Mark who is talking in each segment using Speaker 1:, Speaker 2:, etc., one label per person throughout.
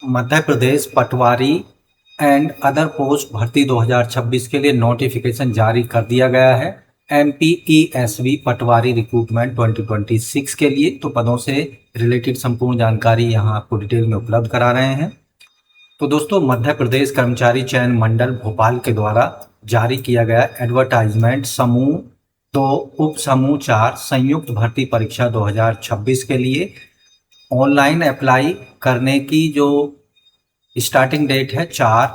Speaker 1: Madhya Pradesh Patwari and other post भर्ती 2026 के लिए नोटिफिकेशन जारी कर दिया गया है। MPESV पटवारी रिक्रूटमेंट 2026 के लिए तो पदों से रिलेटेड संपूर्ण जानकारी यहाँ आपको डिटेल में उपलब्ध करा रहे हैं। तो दोस्तों, मध्य प्रदेश कर्मचारी चयन मंडल भोपाल के द्वारा जारी किया गया एडवर्टाइजमेंट समूह 2 उप समूह 4 संयुक्त भर्ती परीक्षा 2026 के लिए ऑनलाइन अप्लाई करने की जो स्टार्टिंग डेट है 4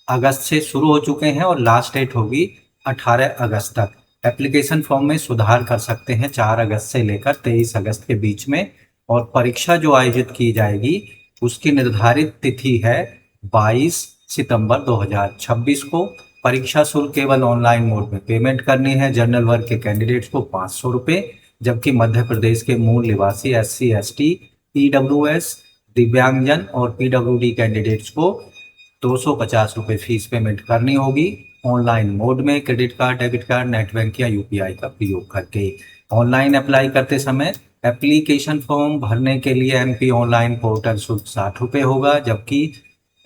Speaker 1: अगस्त से शुरू हो चुके हैं और लास्ट डेट होगी 18 अगस्त तक। एप्लीकेशन फॉर्म में सुधार कर सकते हैं 4 अगस्त से लेकर 23 अगस्त के बीच में। और परीक्षा जो आयोजित की जाएगी उसकी निर्धारित तिथि है 22 सितंबर 2026 को। परीक्षा शुल्क केवल ऑनलाइन मोड में पेमेंट करनी है। जनरल वर्ग के कैंडिडेट्स को 500 रुपये, जबकि मध्य प्रदेश के मूल निवासी SC ST EWS दिव्यांगजन और PWD कैंडिडेट्स को 250 रुपये फीस पेमेंट करनी होगी ऑनलाइन मोड में credit card, debit card, net bank या UPI का प्रयोग करके। ऑनलाइन अप्लाई करते समय एप्लीकेशन फॉर्म भरने के लिए MP ऑनलाइन पोर्टल शुल्क 60 रुपये होगा, जबकि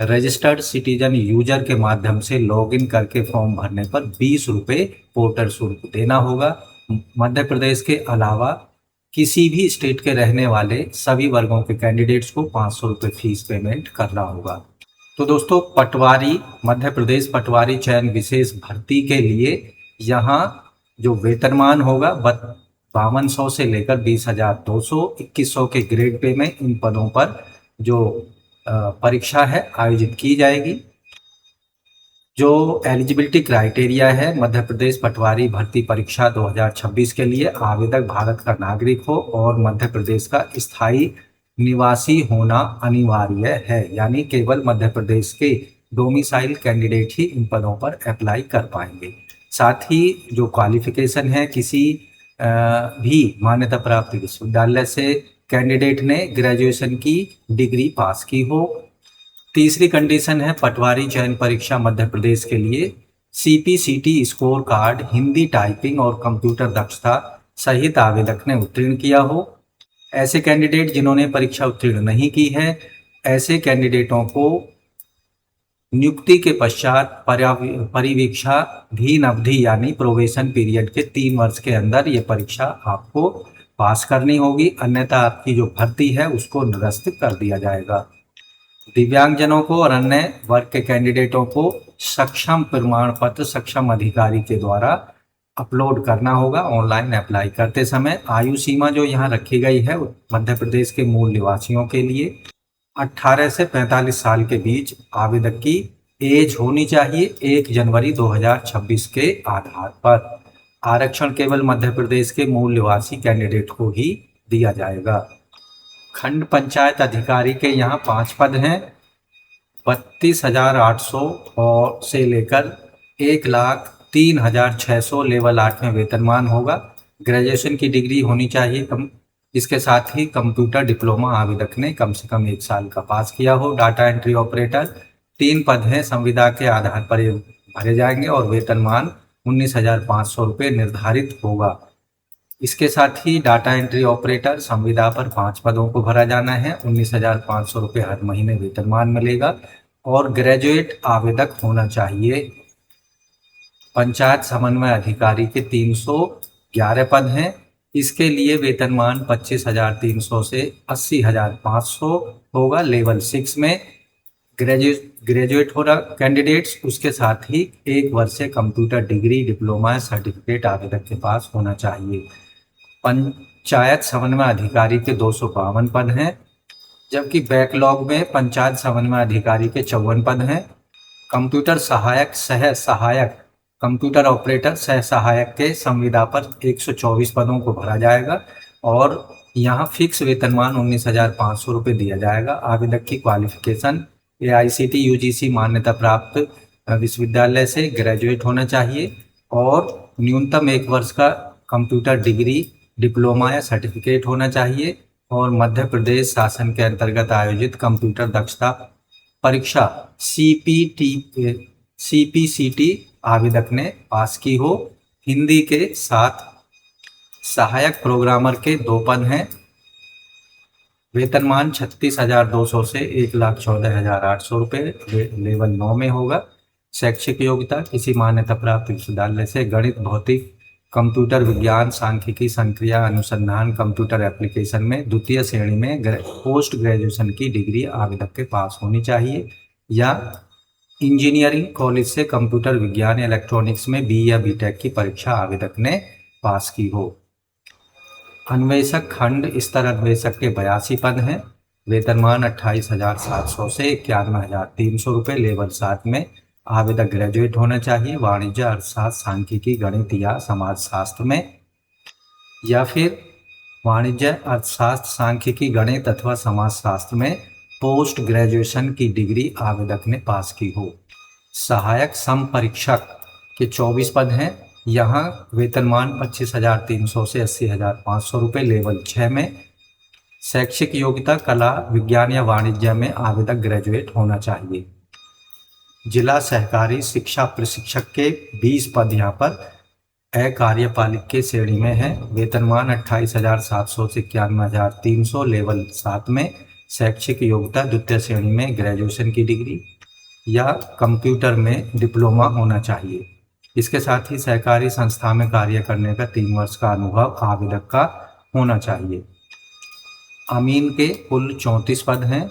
Speaker 1: रजिस्टर्ड सिटीजन यूजर के माध्यम से लॉगिन करके फॉर्म भरने पर 20 रुपये पोर्टल शुल्क देना होगा। मध्य प्रदेश के अलावा किसी भी स्टेट के रहने वाले सभी वर्गों के कैंडिडेट्स को 500 रुपये फीस पेमेंट करना होगा। तो दोस्तों, पटवारी मध्य प्रदेश पटवारी चयन विशेष भर्ती के लिए यहाँ जो वेतनमान होगा 5200 से लेकर 20,200 2100 के ग्रेड पे में इन पदों पर जो परीक्षा है आयोजित की जाएगी। जो एलिजिबिलिटी क्राइटेरिया है मध्य प्रदेश पटवारी भर्ती परीक्षा 2026 के लिए, आवेदक भारत का नागरिक हो और मध्य प्रदेश का स्थायी निवासी होना अनिवार्य है। यानी केवल मध्य प्रदेश के डोमिसाइल कैंडिडेट ही इन पदों पर अप्लाई कर पाएंगे। साथ ही जो क्वालिफिकेशन है, किसी भी मान्यता प्राप्त विश्वविद्यालय से कैंडिडेट ने ग्रेजुएशन की डिग्री पास की हो। तीसरी कंडीशन है पटवारी चयन परीक्षा मध्य प्रदेश के लिए CPCT score card Hindi typing और कंप्यूटर दक्षता सहित आवेदक ने उत्तीर्ण किया हो। ऐसे कैंडिडेट जिन्होंने परीक्षा उत्तीर्ण नहीं की है, ऐसे कैंडिडेटों को नियुक्ति के पश्चात परिवीक्षाधीन अवधि यानी प्रोबेशन पीरियड के 3 वर्ष के अंदर ये परीक्षा आपको पास करनी होगी, अन्यथा आपकी जो भर्ती है उसको निरस्त कर दिया जाएगा। दिव्यांगजनों को और अन्य वर्ग के कैंडिडेटों को सक्षम प्रमाण पत्र सक्षम अधिकारी के द्वारा अपलोड करना होगा ऑनलाइन अप्लाई करते समय। आयु सीमा जो यहाँ रखी गई है मध्य प्रदेश के मूल निवासियों के लिए 18 से 45 साल के बीच आवेदक की एज होनी चाहिए 1 जनवरी 2026 के आधार पर। आरक्षण केवल मध्य प्रदेश के मूल निवासी कैंडिडेट को ही दिया जाएगा। खंड पंचायत अधिकारी के यहाँ 5 पद हैं। 32,800 और से लेकर 1,03,600 लेवल 8 में वेतनमान होगा। ग्रेजुएशन की डिग्री होनी चाहिए इसके साथ ही कंप्यूटर डिप्लोमा आवेदक ने कम से कम 1 साल का पास किया हो। डाटा एंट्री ऑपरेटर 3 पद हैं, संविदा के आधार पर भरे जाएंगे और वेतनमान 19,500 रुपये निर्धारित होगा। इसके साथ ही डाटा एंट्री ऑपरेटर संविदा पर 5 पदों को भरा जाना है। 19,500 रुपये हर महीने वेतनमान मिलेगा और ग्रेजुएट आवेदक होना चाहिए। पंचायत समन्वय अधिकारी के 311 पद हैं। इसके लिए वेतनमान 25,300 से 80,500 होगा लेवल 6 में। ग्रेजुएट हो रहा कैंडिडेट्स उसके साथ ही 1 वर्ष से कंप्यूटर डिग्री डिप्लोमा सर्टिफिकेट आवेदक के पास होना चाहिए। पंचायत समन्वय अधिकारी के 252 पद हैं, जबकि बैकलॉग में पंचायत समन्वय अधिकारी के 54 पद हैं। कंप्यूटर सहायक सह सहायक कंप्यूटर ऑपरेटर सह सहायक के संविदा पर 124 पदों को भरा जाएगा और यहाँ फिक्स वेतनमान 19,500 रुपये दिया जाएगा। आवेदक की क्वालिफिकेशन AICTE UGC मान्यता प्राप्त विश्वविद्यालय से ग्रेजुएट होना चाहिए और न्यूनतम 1 वर्ष का कंप्यूटर डिग्री डिप्लोमा या सर्टिफिकेट होना चाहिए और मध्य प्रदेश शासन के अंतर्गत आयोजित कंप्यूटर दक्षता परीक्षा CPCT आवेदक ने पास की हो। हिंदी के साथ सहायक प्रोग्रामर के 2 पद हैं। वेतनमान 36,200 से 1,14,800 रुपये लेवल 9 में होगा। शैक्षिक योग्यता किसी मान्यता प्राप्त विश्वविद्यालय से गणित, भौतिक, कंप्यूटर विज्ञान, सांख्यिकी, संक्रिया, अनुसंधान, कंप्यूटर एप्लीकेशन में द्वितीय श्रेणी में पोस्ट ग्रेजुएशन की डिग्री आवेदक के पास होनी चाहिए, या इंजीनियरिंग कॉलेज से कंप्यूटर विज्ञान या इलेक्ट्रॉनिक्स में बी या बीटेक की परीक्षा आवेदक ने पास की हो। अन्वेषक खंड स्तर अन्वेषक के 82 पद हैं। वेतनमान 28,700 से 91,300 रुपये लेवल 7 में। आवेदक ग्रेजुएट होना चाहिए वाणिज्य, अर्थशास्त्र, सांख्यिकी, गणित या समाजशास्त्र में, या फिर वाणिज्य, अर्थशास्त्र, सांख्यिकी, गणित अथवा समाजशास्त्र में पोस्ट ग्रेजुएशन की डिग्री आवेदक ने पास की हो। सहायक समपरीक्षक के 24 पद हैं। यहाँ वेतनमान 25,300 से 80,500 रुपये लेवल 6 में। शैक्षिक योग्यता कला, विज्ञान या वाणिज्य में आवेदक ग्रेजुएट होना चाहिए। जिला सहकारी शिक्षा प्रशिक्षक के 20 पद यहाँ पर अकार्यपालिक के श्रेणी में है। वेतनमान 28,700 से 91,300 लेवल 7 में। शैक्षिक योग्यता द्वितीय श्रेणी में ग्रेजुएशन की डिग्री या कंप्यूटर में डिप्लोमा होना चाहिए। इसके साथ ही सहकारी संस्था में कार्य करने का 3 वर्ष का अनुभव आवेदक का होना चाहिए। अमीन के कुल 34 पद हैं।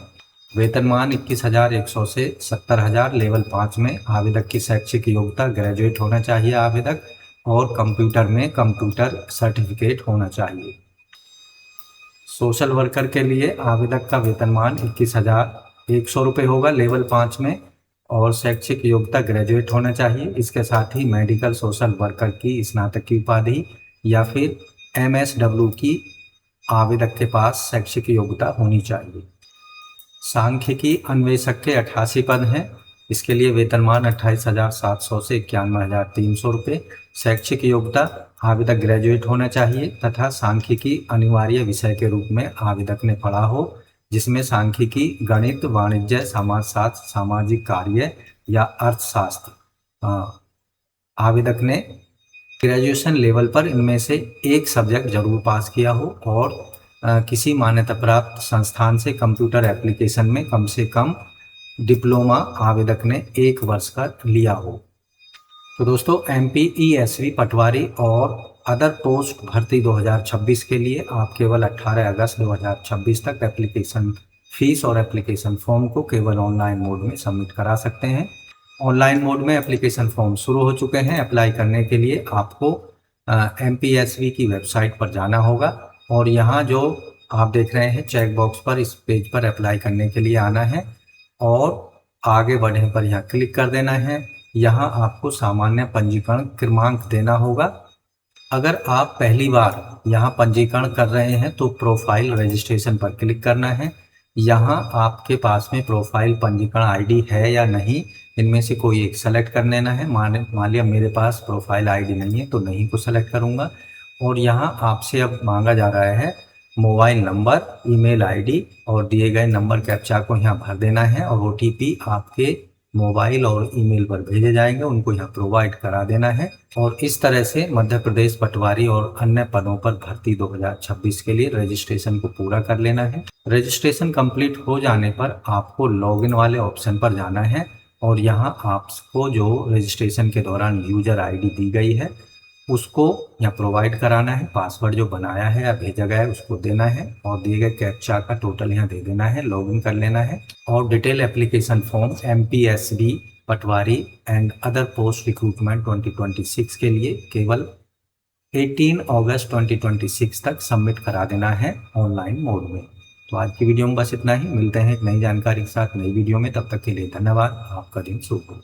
Speaker 1: वेतनमान 21,100 से 70,000 लेवल 5 में। आवेदक की शैक्षिक योग्यता ग्रेजुएट होना चाहिए आवेदक, और कंप्यूटर में कंप्यूटर सर्टिफिकेट होना चाहिए। सोशल वर्कर के लिए आवेदक का वेतनमान 21,100 रुपये होगा लेवल 5 में, और शैक्षिक योग्यता ग्रेजुएट होना चाहिए। इसके साथ ही मेडिकल सोशल वर्कर की स्नातक की उपाधि या फिर MSW की आवेदक के पास शैक्षिक योग्यता होनी चाहिए। सांख्यिकी अन्वेषक के 88 पद हैं। इसके लिए वेतनमान 28,700 से 91,300 रुपये। शैक्षिक योग्यता आवेदक ग्रेजुएट होना चाहिए तथा सांख्यिकी अनिवार्य विषय के रूप में आवेदक ने पढ़ा हो, जिसमें सांख्यिकी, गणित, वाणिज्य, समाजशास्त्र, सामाजिक कार्य या अर्थशास्त्र। आवेदक ने ग्रेजुएशन लेवल पर इनमें से एक सब्जेक्ट जरूर पास किया हो, और किसी मान्यता प्राप्त संस्थान से कंप्यूटर एप्लीकेशन में कम से कम डिप्लोमा आवेदक ने 1 वर्ष का लिया हो। तो दोस्तों, MPESV पटवारी और अदर पोस्ट भर्ती 2026 के लिए आप केवल 18 अगस्त 2026 तक एप्लीकेशन फीस और एप्लीकेशन फॉर्म को केवल ऑनलाइन मोड में सबमिट करा सकते हैं। ऑनलाइन मोड में एप्लीकेशन फॉर्म शुरू हो चुके हैं। अप्लाई करने के लिए आपको MPESV की वेबसाइट पर जाना होगा, और यहाँ जो आप देख रहे हैं चेक बॉक्स पर, इस पेज पर अप्लाई करने के लिए आना है और आगे बढ़ने पर यहाँ क्लिक कर देना है। यहाँ आपको सामान्य पंजीकरण क्रमांक देना होगा। अगर आप पहली बार यहाँ पंजीकरण कर रहे हैं तो प्रोफाइल रजिस्ट्रेशन पर क्लिक करना है। यहाँ आपके पास में प्रोफाइल पंजीकरण ID है या नहीं, इनमें से कोई एक सेलेक्ट कर लेना है। मान लिया मेरे पास प्रोफाइल ID नहीं है तो नहीं को सेलेक्ट करूँगा। और यहाँ आपसे अब मांगा जा रहा है मोबाइल नंबर, ईमेल ID और दिए गए नंबर कैप्चा को यहाँ भर देना है, और OTP आपके मोबाइल और ईमेल पर भेजे जाएंगे, उनको यहाँ प्रोवाइड करा देना है। और इस तरह से मध्य प्रदेश पटवारी और अन्य पदों पर भर्ती 2026 के लिए रजिस्ट्रेशन को पूरा कर लेना है। रजिस्ट्रेशन कंप्लीट हो जाने पर आपको लॉगिन वाले ऑप्शन पर जाना है, और यहाँ आपको जो रजिस्ट्रेशन के दौरान यूजर ID दी गई है उसको यहाँ प्रोवाइड कराना है। पासवर्ड जो बनाया है या भेजा गया है उसको देना है, और दिए गए कैप्चा का टोटल यहाँ दे देना है, लॉगिन कर लेना है। और detail application form MPSV Patwari and other post recruitment 2026 के लिए केवल 18 अगस्त 2026 तक सबमिट करा देना है ऑनलाइन मोड में। तो आज की वीडियो में बस इतना ही। मिलते हैं एक नई जानकारी के साथ नई वीडियो में। तब तक के लिए धन्यवाद। आपका दिन शुभ हो।